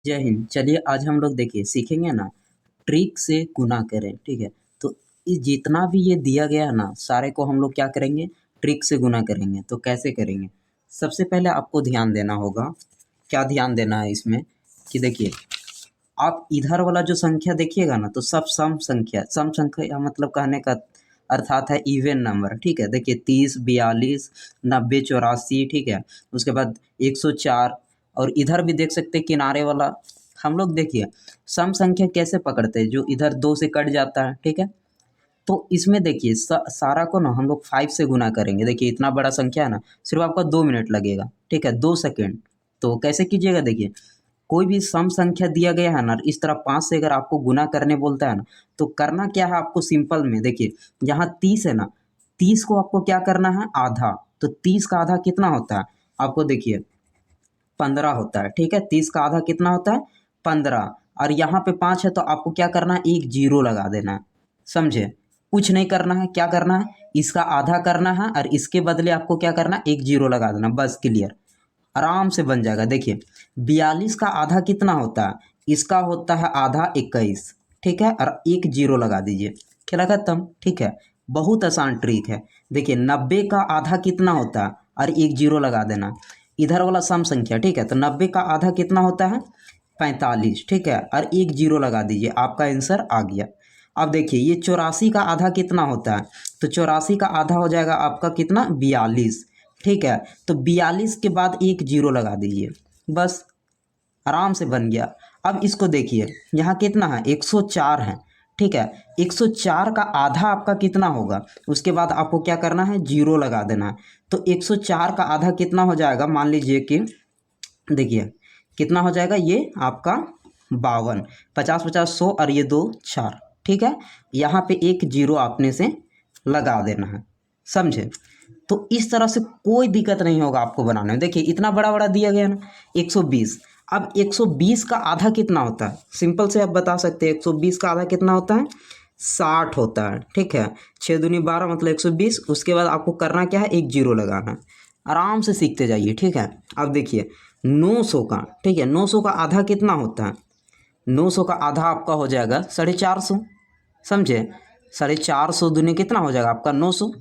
जय हिंद। चलिए आज हम लोग देखिए सीखेंगे ना ट्रिक से गुना करें, ठीक है। तो जितना भी ये दिया गया है ना सारे को हम लोग क्या करेंगे, ट्रिक से गुना करेंगे। तो कैसे करेंगे, सबसे पहले आपको ध्यान देना होगा। क्या ध्यान देना है इसमें कि देखिए आप इधर वाला जो संख्या देखिएगा ना तो सब सम संख्या मतलब कहने का अर्थात है इवन नंबर, ठीक है। देखिए 30, 42, 90, 84, ठीक है। उसके बाद 104 और इधर भी देख सकते हैं किनारे वाला। हम लोग देखिए सम संख्या कैसे पकड़ते हैं, जो इधर 2 से कट जाता है, ठीक है। तो इसमें देखिए सारा को ना हम लोग 5 से गुना करेंगे। देखिए इतना बड़ा संख्या है ना, सिर्फ आपका 2 मिनट लगेगा, ठीक है, 2 सेकेंड। तो कैसे कीजिएगा, देखिए कोई भी सम संख्या दिया गया है ना, इस तरह 5 से अगर आपको गुना करने बोलता है ना, तो करना क्या है आपको सिंपल में। देखिए यहाँ 30 है ना, 30 को आपको क्या करना है, आधा। तो 30 का आधा कितना होता है, आपको देखिए 15 होता है, ठीक है। 30 का आधा कितना होता है, 15। और यहाँ पे 5 है तो आपको क्या करना है, एक जीरो लगा देना है, समझे। कुछ नहीं करना है, क्या करना है, इसका आधा करना है और इसके बदले आपको क्या करना है, एक जीरो लगा देना, बस क्लियर। आराम से बन जाएगा। देखिए 42 का आधा कितना होता है, इसका होता है आधा 21, ठीक है। और एक जीरो लगा दीजिए, खेला खत्म, ठीक है। बहुत आसान ट्रिक है। देखिए 90 का आधा कितना होता है और एक जीरो लगा देना, इधर वाला सम संख्या, ठीक है। तो 90 का आधा कितना होता है, 45, ठीक है। और एक जीरो लगा दीजिए, आपका आंसर आ गया। अब देखिए ये 84 का आधा कितना होता है, तो 84 का आधा हो जाएगा आपका कितना, 42, ठीक है। तो 42 के बाद एक जीरो लगा दीजिए, बस आराम से बन गया। अब इसको देखिए यहाँ कितना है, 104 है, ठीक है। 104 का आधा आपका कितना होगा, उसके बाद आपको क्या करना है, जीरो लगा देना है। तो 104 का आधा कितना हो जाएगा, मान लीजिए कि देखिए कितना हो जाएगा ये आपका 52, 50 50 100 और ये दो चार, ठीक है। यहाँ पे एक जीरो आपने से लगा देना है, समझे। तो इस तरह से कोई दिक्कत नहीं होगा आपको बनाने में। देखिए इतना बड़ा बड़ा दिया गया ना, 120। अब 120 का आधा कितना होता है, सिंपल से आप बता सकते हैं। 120 का आधा कितना होता है, 60 होता है, ठीक है। 6 दूनी 12 मतलब 120। उसके बाद आपको करना क्या है, एक जीरो लगाना। आराम से सीखते जाइए, ठीक है। अब देखिए 900 का, ठीक है, 900 का आधा कितना होता है, 900 का आधा आपका हो जाएगा 450, समझे। 450 दूनी कितना हो जाएगा आपका 900।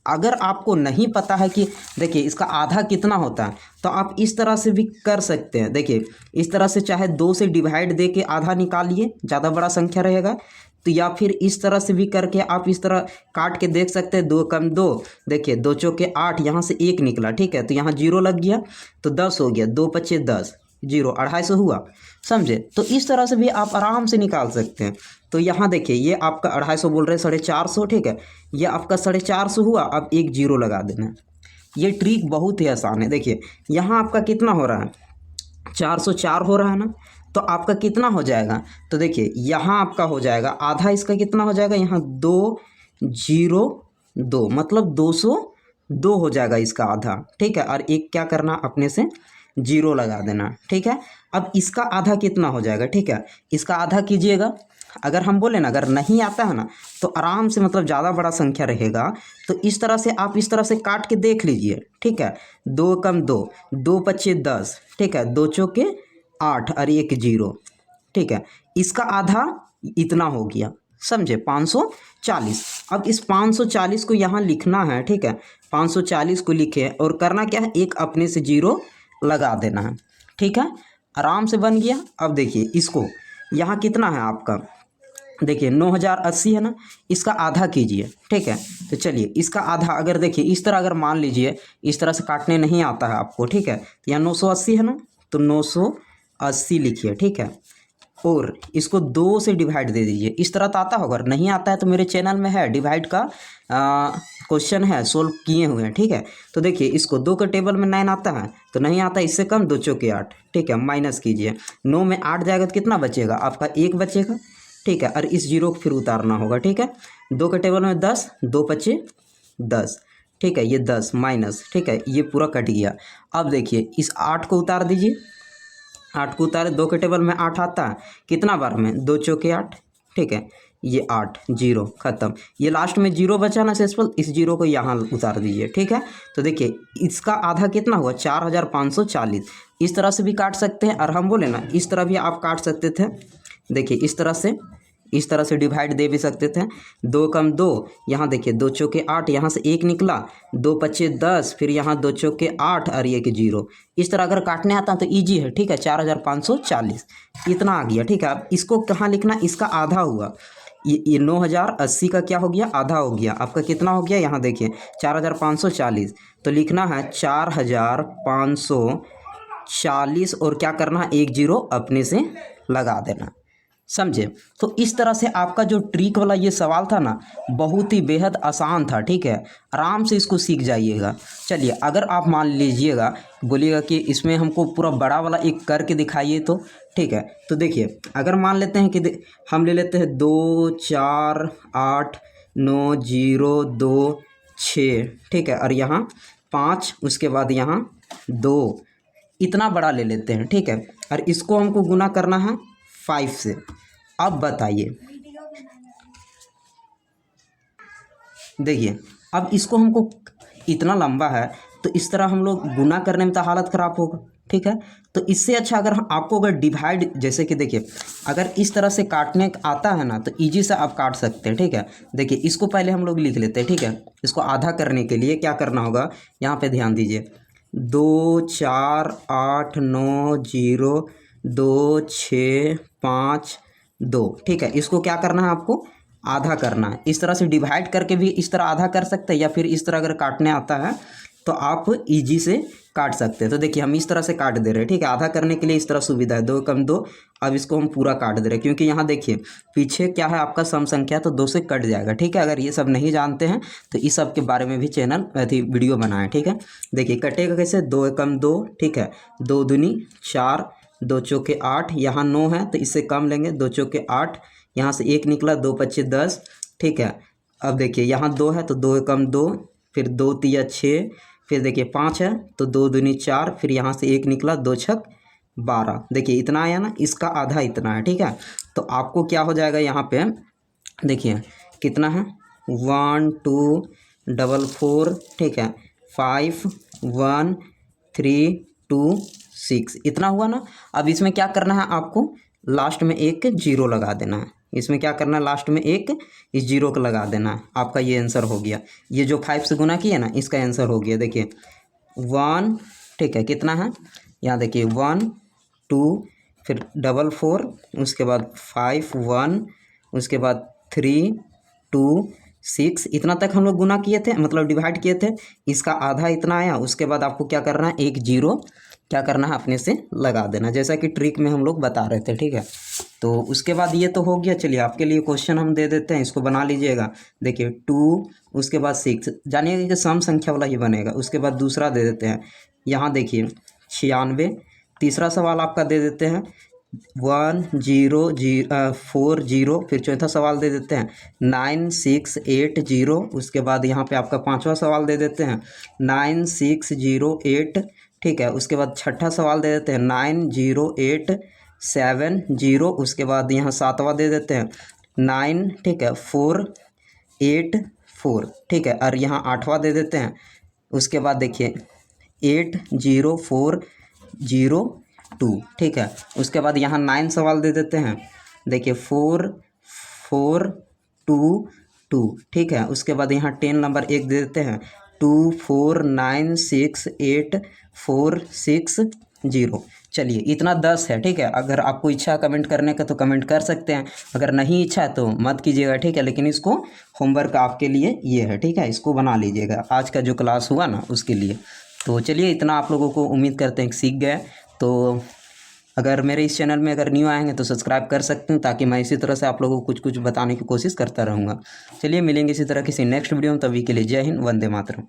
अगर आपको नहीं पता है कि देखिए इसका आधा कितना होता है, तो आप इस तरह से भी कर सकते हैं। देखिए इस तरह से चाहे 2 से डिवाइड दे के आधा निकालिए, ज़्यादा बड़ा संख्या रहेगा। तो या फिर इस तरह से भी करके आप इस तरह काट के देख सकते हैं, 2 कम 2, देखिए 2 चौके 8, यहाँ से एक निकला, ठीक है। तो यहाँ जीरो लग गया तो 10 हो गया, 2 पच्चे 10, जीरो 250 हुआ, समझे। तो इस तरह से भी आप आराम से निकाल सकते हैं। तो यहाँ देखिए ये आपका 250 बोल रहे हैं, 450, ठीक है। ये आपका 450 हुआ, अब एक जीरो लगा देना है। ये ट्रिक बहुत ही आसान है। देखिए यहाँ आपका कितना हो रहा है, 404 हो रहा है ना, तो आपका कितना हो जाएगा, तो देखिए यहाँ आपका हो जाएगा आधा, इसका कितना हो जाएगा, यहाँ 202 मतलब 202 हो जाएगा इसका आधा, ठीक है। और एक क्या करना अपने से, जीरो लगा देना, ठीक है। अब इसका आधा कितना हो जाएगा, ठीक है, इसका आधा कीजिएगा। अगर हम बोले ना अगर नहीं आता है ना, तो आराम से मतलब ज़्यादा बड़ा संख्या रहेगा, तो इस तरह से आप इस तरह से काट के देख लीजिए, ठीक है। 2 कम 2, 2 पच्चे 10, ठीक है, 2 चौके 8 और एक जीरो, ठीक है। इसका आधा इतना हो गया, समझे, 540। अब इस 540 को यहाँ लिखना है, ठीक है। 540 को लिखे और करना क्या है, एक अपने से जीरो लगा देना है, ठीक है। आराम से बन गया। अब देखिए इसको यहाँ कितना है आपका, देखिए 9080 है ना, इसका आधा कीजिए, ठीक है। तो चलिए इसका आधा अगर देखिए इस तरह अगर मान लीजिए इस तरह से काटने नहीं आता है आपको, ठीक है। तो यहाँ 980 है ना, तो 980 लिखिए, ठीक है। और इसको 2 से डिवाइड दे दीजिए, इस तरह तो आता होगा, अगर नहीं आता है तो मेरे चैनल में है डिवाइड का क्वेश्चन है, सोल्व किए हुए हैं, ठीक है। तो देखिए इसको 2 के टेबल में 9 आता है, तो नहीं आता, इससे कम 2 चौके 8, ठीक है, माइनस कीजिए। 9 में 8 जाएगा तो कितना बचेगा आपका, एक बचेगा, ठीक है। और इस जीरो को फिर उतारना होगा, ठीक है। 2 के टेबल में 10, 2 पच्चे 10, ठीक है, ये 10 माइनस, ठीक है, ये पूरा कट गया। अब देखिए इस 8 को उतार दीजिए, 8 को उतारे, 2 के टेबल में 8 आता है, कितना बार में, 2 चौके 8, ठीक है। ये 8 जीरो ख़त्म। ये लास्ट में जीरो बचा ना सिंपल, इस जीरो को यहाँ उतार दीजिए, ठीक है। तो देखिए इसका आधा कितना हुआ 4540। इस तरह से भी काट सकते हैं, और हम बोले ना इस तरह भी आप काट सकते थे। देखिए इस तरह से डिवाइड दे भी सकते थे। 2 कम 2, यहाँ देखिए 2 चौके 8, यहाँ से 1 निकला, 2 पच्चे 10, फिर यहाँ 2 चौके 8 और ये कि 0। इस तरह अगर काटने आता तो ईजी है, ठीक है। 4540 इतना आ गया, ठीक है। अब इसको कहाँ लिखना, इसका आधा हुआ, ये 9080 का क्या हो गया, आधा हो गया। आपका कितना हो गया, यहाँ देखिए 4540, तो लिखना है 4540 और क्या करना है, 1 जीरो अपने से लगा देना, समझे। तो इस तरह से आपका जो ट्रिक वाला ये सवाल था ना, बहुत ही बेहद आसान था, ठीक है। आराम से इसको सीख जाइएगा। चलिए अगर आप मान लीजिएगा, बोलिएगा कि इसमें हमको पूरा बड़ा वाला एक करके दिखाइए, तो ठीक है। तो देखिए अगर मान लेते हैं कि हम ले लेते हैं 2 4 8 9 0 2 6, ठीक है, और यहाँ 5, उसके बाद यहाँ 2, इतना बड़ा ले लेते हैं, ठीक है। और इसको हमको गुना करना है 5 से। अब बताइए, देखिए अब इसको हमको इतना लंबा है, तो इस तरह हम लोग गुना करने में तो हालत ख़राब होगा, ठीक है। तो इससे अच्छा अगर आपको अगर डिवाइड, जैसे कि देखिए अगर इस तरह से काटने आता है ना, तो ईजी से आप काट सकते हैं, ठीक है। देखिए इसको पहले हम लोग लिख लेते हैं, ठीक है। इसको आधा करने के लिए क्या करना होगा, यहाँ पे ध्यान दीजिए, 2 4 8 9 0 2 6 5 2, ठीक है। इसको क्या करना है, आपको आधा करना है। इस तरह से डिवाइड करके भी इस तरह आधा कर सकते हैं, या फिर इस तरह अगर काटने आता है तो आप इजी से काट सकते हैं। तो देखिए हम इस तरह से काट दे रहे हैं, ठीक है। आधा करने के लिए इस तरह सुविधा है, 2 कम 2। अब इसको हम पूरा काट दे रहे हैं, क्योंकि यहाँ देखिए पीछे क्या है आपका सम संख्या, तो 2 से कट जाएगा, ठीक है। अगर ये सब नहीं जानते हैं तो इस सब के बारे में भी चैनल वीडियो बनाए, ठीक है। देखिए कटेगा कैसे, 2 कम 2, ठीक है, 2 दूनी 4, 2 चौके 8, यहाँ 9 है तो इससे कम लेंगे, 2 चौके 8, यहाँ से 1 निकला, 2 पच्चे 10, ठीक है। अब देखिए यहाँ 2 है तो 2 कम 2, फिर 2 तिया 6, फिर देखिए 5 है तो 2 दूनी 4, फिर यहाँ से 1 निकला, 2 छक 12। देखिए इतना आया ना, इसका आधा इतना है, ठीक है। तो आपको क्या हो जाएगा यहाँ पे, देखिए कितना है, 1 2 4 4, ठीक है, 5 1 3 2 6, इतना हुआ ना। अब इसमें क्या करना है, आपको लास्ट में एक जीरो लगा देना है। इसमें क्या करना है, लास्ट में एक इस जीरो को लगा देना है। आपका ये आंसर हो गया। ये जो 5 से गुना किया ना, इसका आंसर हो गया। देखिए 1, ठीक है, कितना है, यहाँ देखिए 1 2, फिर 4 4, उसके बाद 5 1, उसके बाद 3 2 6, इतना तक हम लोग गुना किए थे, मतलब डिवाइड किए थे। इसका आधा इतना आया। उसके बाद आपको क्या करना है, एक जीरो क्या करना है, अपने से लगा देना, जैसा कि ट्रिक में हम लोग बता रहे थे, ठीक है। तो उसके बाद ये तो हो गया। चलिए आपके लिए क्वेश्चन हम दे देते हैं, इसको बना लीजिएगा। देखिए 2, उसके बाद 6, जानिएगा कि सम संख्या वाला ये बनेगा। उसके बाद दूसरा दे देते हैं, यहाँ देखिए 96। तीसरा सवाल आपका दे देते हैं 1 0 4 0, फिर चौथा सवाल दे देते हैं 9 6 8 0। उसके बाद यहाँ पे आपका पांचवा सवाल दे देते हैं 9 6 0 8, ठीक है। उसके बाद छठा सवाल दे देते हैं 9 0 8 7 0। उसके बाद यहाँ सातवां दे देते हैं 9, ठीक है, 4 8 4, ठीक है। और यहाँ आठवां दे देते हैं, उसके बाद देखिए 8 0 4 0 2, ठीक है। उसके बाद यहाँ 9 सवाल दे देते हैं, देखिए 4 4 2 2, ठीक है। उसके बाद यहाँ 10 नंबर 1 दे देते हैं 2 4 9 6 8 4 6 0। चलिए इतना 10 है, ठीक है। अगर आपको इच्छा है कमेंट करने का तो कमेंट कर सकते हैं, अगर नहीं इच्छा है तो मत कीजिएगा, ठीक है। लेकिन इसको होमवर्क आपके लिए ये है, ठीक है, इसको बना लीजिएगा आज का जो क्लास हुआ ना उसके लिए। तो चलिए इतना आप लोगों को उम्मीद करते हैं कि सीख गए। तो अगर मेरे इस चैनल में अगर न्यू आएंगे तो सब्सक्राइब कर सकते हैं, ताकि मैं इसी तरह से आप लोगों को कुछ कुछ बताने की कोशिश करता रहूँगा। चलिए मिलेंगे इसी तरह किसी नेक्स्ट वीडियो में, तभी के लिए जय हिंद, वंदे मातरम।